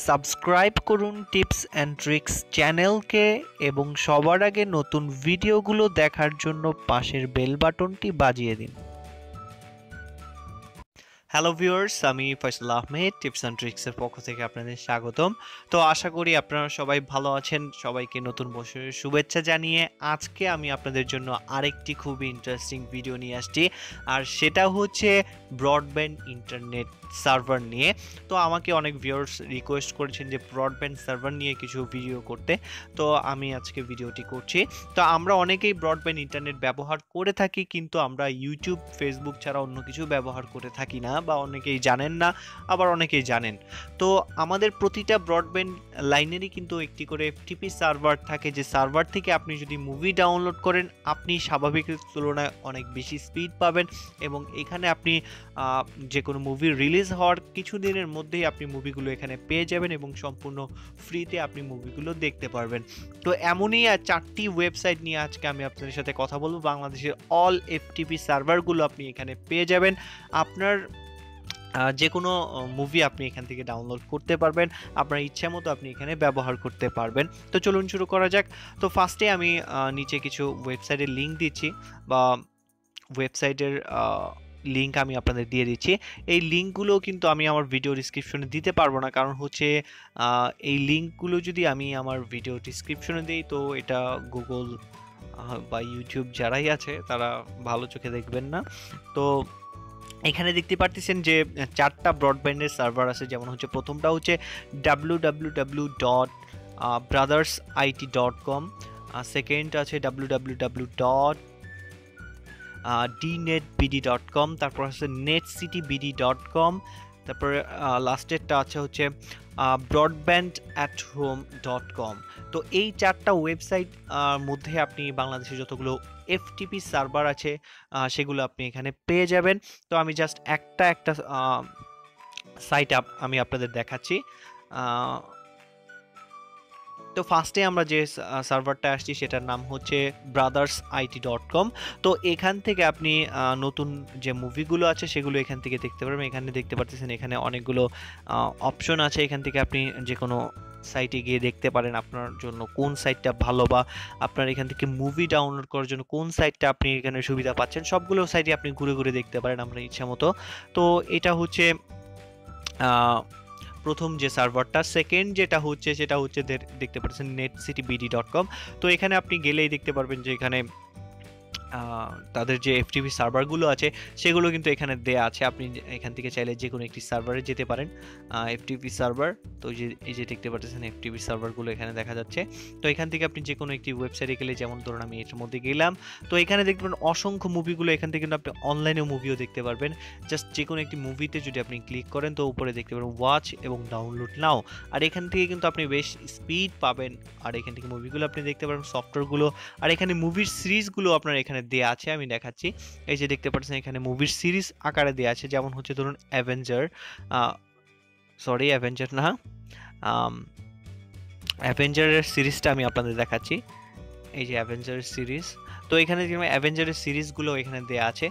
Subscribe করুন tips and tricks চ্যানেলকে এবং সবার আগে নতুন ভিডিওগুলো দেখার জন্য পাশের বেল বাটনটি বাজিয়ে দিন। হ্যালো ভিউয়ার্স, আমি ফয়সাল আহমেদ টিপস অ্যান্ড ট্রিক্সের পক্ষ থেকে আপনাদের স্বাগতম। তো আশা করি আপনারা সবাই ভালো আছেন। সবাইকে নতুন বছরের শুভেচ্ছা জানিয়ে আজকে আমি আপনাদের জন্য আরেকটি খুবই ইন্টারেস্টিং ভিডিও নিয়ে আসছি, আর সেটা হচ্ছে ব্রডব্যান্ড ইন্টারনেট সার্ভার নিয়ে। তো আমাকে অনেক ভিউয়ার্স রিকোয়েস্ট করেছেন যে ব্রডব্যান্ড সার্ভার নিয়ে কিছু ভিডিও করতে, তো আমি আজকে ভিডিওটি করছি। তো আমরা অনেকেই ব্রডব্যান্ড ইন্টারনেট ব্যবহার করে থাকি, কিন্তু আমরা ইউটিউব, ফেসবুক ছাড়া অন্য কিছু ব্যবহার করে থাকি না, বা অনেকেই জানেন না, আবার অনেকেই জানেন। তো আমাদের প্রতিটা ব্রডব্যান্ড লাইনেরই কিন্তু একটি করে এফটিপি সার্ভার থাকে, যে সার্ভার থেকে আপনি যদি মুভি ডাউনলোড করেন আপনি স্বাভাবিকের তুলনায় অনেক বেশি স্পিড পাবেন, এবং এখানে আপনি যে কোনো মুভি রিলিজ হওয়ার কিছু দিনের মধ্যেই আপনি মুভিগুলো এখানে পেয়ে যাবেন এবং সম্পূর্ণ ফ্রিতে আপনি মুভিগুলো দেখতে পারবেন। তো এমনই 4টি ওয়েবসাইট নিয়ে আজকে আমি আপনাদের সাথে কথা বলবো। বাংলাদেশের অল এফটিপি সার্ভারগুলো আপনি এখানে পেয়ে যাবেন। আপনার যে কোনো মুভি আপনি এখান থেকে ডাউনলোড করতে পারবেন, আপনার ইচ্ছা মতো আপনি এখানে ব্যবহার করতে পারবেন। তো চলুন শুরু করা যাক। তো ফার্স্টে আমি নিচে কিছু ওয়েবসাইটের লিঙ্ক দিচ্ছি, বা ওয়েবসাইটের লিঙ্ক আমি আপনাদের দিয়ে দিচ্ছি। এই লিঙ্কগুলো কিন্তু আমি আমার ভিডিও ডিসক্রিপশনে দিতে পারবো না, কারণ হচ্ছে এই লিঙ্কগুলো যদি আমি আমার ভিডিও ডিসক্রিপশনে দিই তো এটা গুগল বা ইউটিউব যারাই আছে তারা ভালো চোখে দেখবেন না। তো এখানে দেখতে পারতেছেন যে 4টা ব্রডব্যান্ডের সার্ভার আছে, যেমন হচ্ছে প্রথমটা হচ্ছে www.brothersit.com, সেকেন্ড আছে www.dnetbd.com, তারপর আছে netcitybd.com, তারপরে লাস্টেরটা আছে হচ্ছে broadband@home.com। তো এই 4টা ওয়েবসাইট মধ্যে আপনি বাংলাদেশে যতগুলো এফটিপি সার্ভার আছে সেগুলো আপনি এখানে পেয়ে যাবেন। তো আমি জাস্ট একটা সাইট আমি আপনাদের দেখাচ্ছি। তো ফার্স্টে আমরা যে সার্ভারটা আসছি সেটার নাম হচ্ছে brothersit.com। তো এখান থেকে আপনি নতুন যে মুভিগুলো আছে সেগুলো এখান থেকে দেখতে পারবেন। এখানে দেখতে পাচ্ছেন এখানে অনেকগুলো অপশন আছে, এখান থেকে আপনি যে কোনো সাইটে গিয়ে দেখতে পারেন আপনার জন্য কোন সাইটটা ভালো, বা আপনার এখান থেকে মুভি ডাউনলোড করার জন্য কোন সাইটটা আপনি এখানে সুবিধা পাচ্ছেন। সবগুলো সাইটে আপনি ঘুরে ঘুরে দেখতে পারেন আপনার ইচ্ছা মতো। তো এটা হচ্ছে প্রথম যে সার্ভারটা। সেকেন্ড যেটা হচ্ছে সেটা হচ্ছে দেখতে পাচ্ছেন netcitybd.com। তো এখানে আপনি গেলেই দেখতে পারবেন যে এখানে তাদের যে এফটিপি সার্ভারগুলো আছে সেগুলো কিন্তু এখানে দেয়া আছে। আপনি এখান থেকে চাইলে যে কোনো একটি সার্ভারে যেতে পারেন, এফটিপি সার্ভার। তো এই যে দেখতে পাচ্ছেন এফটিপি সার্ভারগুলো এখানে দেখা যাচ্ছে। তো এখান থেকে আপনি যে কোনো একটি ওয়েবসাইটে গেলে, যেমন ধরুন আমি এর মধ্যে গেলাম, তো এখানে দেখতে পারেন অসংখ্য মুভিগুলো। এখান থেকে কিন্তু আপনি অনলাইনে মুভিও দেখতে পারবেন। জাস্ট যে কোনো একটি মুভিতে যদি আপনি ক্লিক করেন তো উপরে দেখতে পারেন ওয়াচ এবং ডাউনলোড নাও, আর এখান থেকে কিন্তু আপনি বেশ স্পিড পাবেন, আর এখান থেকে মুভিগুলো আপনি দেখতে পারেন, সফটওয়্যারগুলো, আর এখানে মুভির সিরিজগুলো আপনার এখানে দেয়া আছে। আমি দেখাচ্ছি, এই যে দেখতে পাচ্ছেন এখানে মুভির সিরিজ আকারে দেয়া আছে, যেমন হচ্ছে ধরুন অ্যাভেঞ্জার না, অ্যাভেঞ্জারের সিরিজটা আমি আপনাদের দেখাচ্ছি। এই যে অ্যাভেঞ্জারের সিরিজ, তো এখানে অ্যাভেঞ্জারের সিরিজগুলো এখানে দেয়া আছে।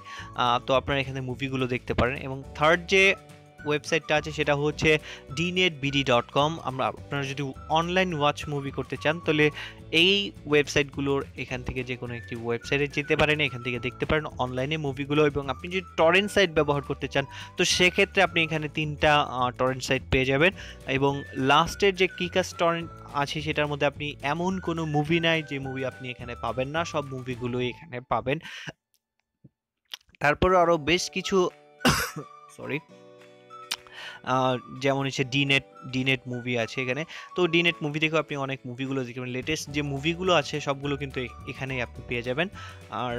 তো আপনারা এখানে মুভিগুলো দেখতে পারেন। এবং থার্ড যে ওয়েবসাইটটা আছে সেটা হচ্ছে dnetbd.com। আপনারা যদি অনলাইন ওয়াচ মুভি করতে চান তাহলে এই ওয়েবসাইটগুলোর এখান থেকে যে কোনো একটি ওয়েবসাইটে যেতে পারেন, এখান থেকে দেখতে পারেন অনলাইনে মুভিগুলো। এবং আপনি যদি টরেন্ট সাইট ব্যবহার করতে চান তো সেক্ষেত্রে আপনি এখানে 3টা টরেন্ট সাইট পেয়ে যাবেন। এবং লাস্টের যে কিকাস টরেন্ট আছে সেটার মধ্যে আপনি এমন কোনো মুভি নাই যে মুভি আপনি এখানে পাবেন না, সব মুভিগুলোই এখানে পাবেন। তারপরে আরও বেশ কিছু যেমন হচ্ছে ডিনেট মুভি আছে এখানে। তো ডিনেট মুভি থেকেও আপনি অনেক মুভিগুলো দেখবেন, লেটেস্ট যে মুভিগুলো আছে সবগুলো কিন্তু এখানেই আপনি পেয়ে যাবেন। আর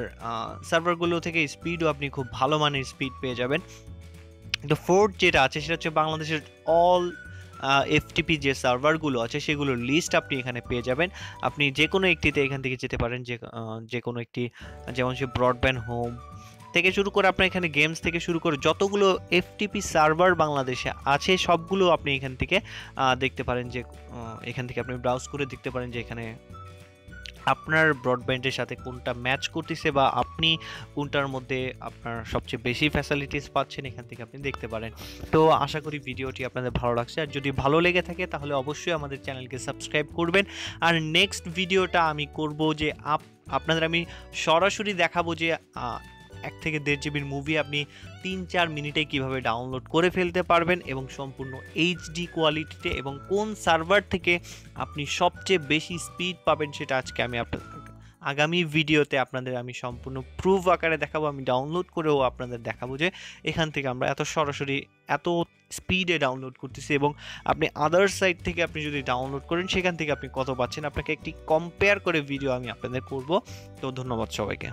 সার্ভারগুলো থেকে স্পিডও আপনি খুব ভালো মানের স্পিড পেয়ে যাবেন। তো ফোর্থ যেটা আছে সেটা হচ্ছে বাংলাদেশের অল এফটিপি যে সার্ভারগুলো আছে সেগুলোর লিস্ট আপনি এখানে পেয়ে যাবেন। আপনি যে কোনো একটিতে এখান থেকে যেতে পারেন, যে কোনো একটি, যেমন হচ্ছে ব্রডব্যান্ড হোম থেকে শুরু করে আপনার এখানে গেমস থেকে শুরু করে যতগুলো এফটিপি সার্ভার বাংলাদেশে আছে সবগুলো আপনি এখান থেকে দেখতে পারেন। যে এখান থেকে আপনি ব্রাউজ করে দেখতে পারেন যে এখানে আপনার ব্রডব্যান্ডের সাথে কোনটা ম্যাচ করতেছে বা আপনি কোনটার মধ্যে আপনার সবচেয়ে বেশি ফ্যাসিলিটিস পাচ্ছেন এখান থেকে আপনি দেখতে পারেন। তো আশা করি ভিডিওটি আপনাদের ভালো লাগছে, আর যদি ভালো লেগে থাকে তাহলে অবশ্যই আমাদের চ্যানেলকে সাবস্ক্রাইব করবেন। আর নেক্সট ভিডিওটা আমি করব যে আপনাদের আমি সরাসরি দেখাবো যে 1 থেকে 1.5 জিবির মুভি আপনি 3-4 মিনিটে কিভাবে ডাউনলোড করে ফেলতে পারবেন এবং সম্পূর্ণ এইচডি কোয়ালিটিতে, এবং কোন সার্ভার থেকে আপনি সবচেয়ে বেশি স্পিড পাবেন সেটা আজকে আমি আগামী ভিডিওতে আপনাদের আমি সম্পূর্ণ প্রুফ আকারে দেখাবো। আমি ডাউনলোড করেও আপনাদের দেখাবো যে এখান থেকে আমরা এত সরাসরি এত স্পিডে ডাউনলোড করতেছি, এবং আপনি আদার সাইট থেকে আপনি যদি ডাউনলোড করেন সেখান থেকে আপনি কত পাচ্ছেন, আপনাকে একটি কম্পেয়ার করে ভিডিও আমি আপনাদের করব। তো ধন্যবাদ সবাইকে।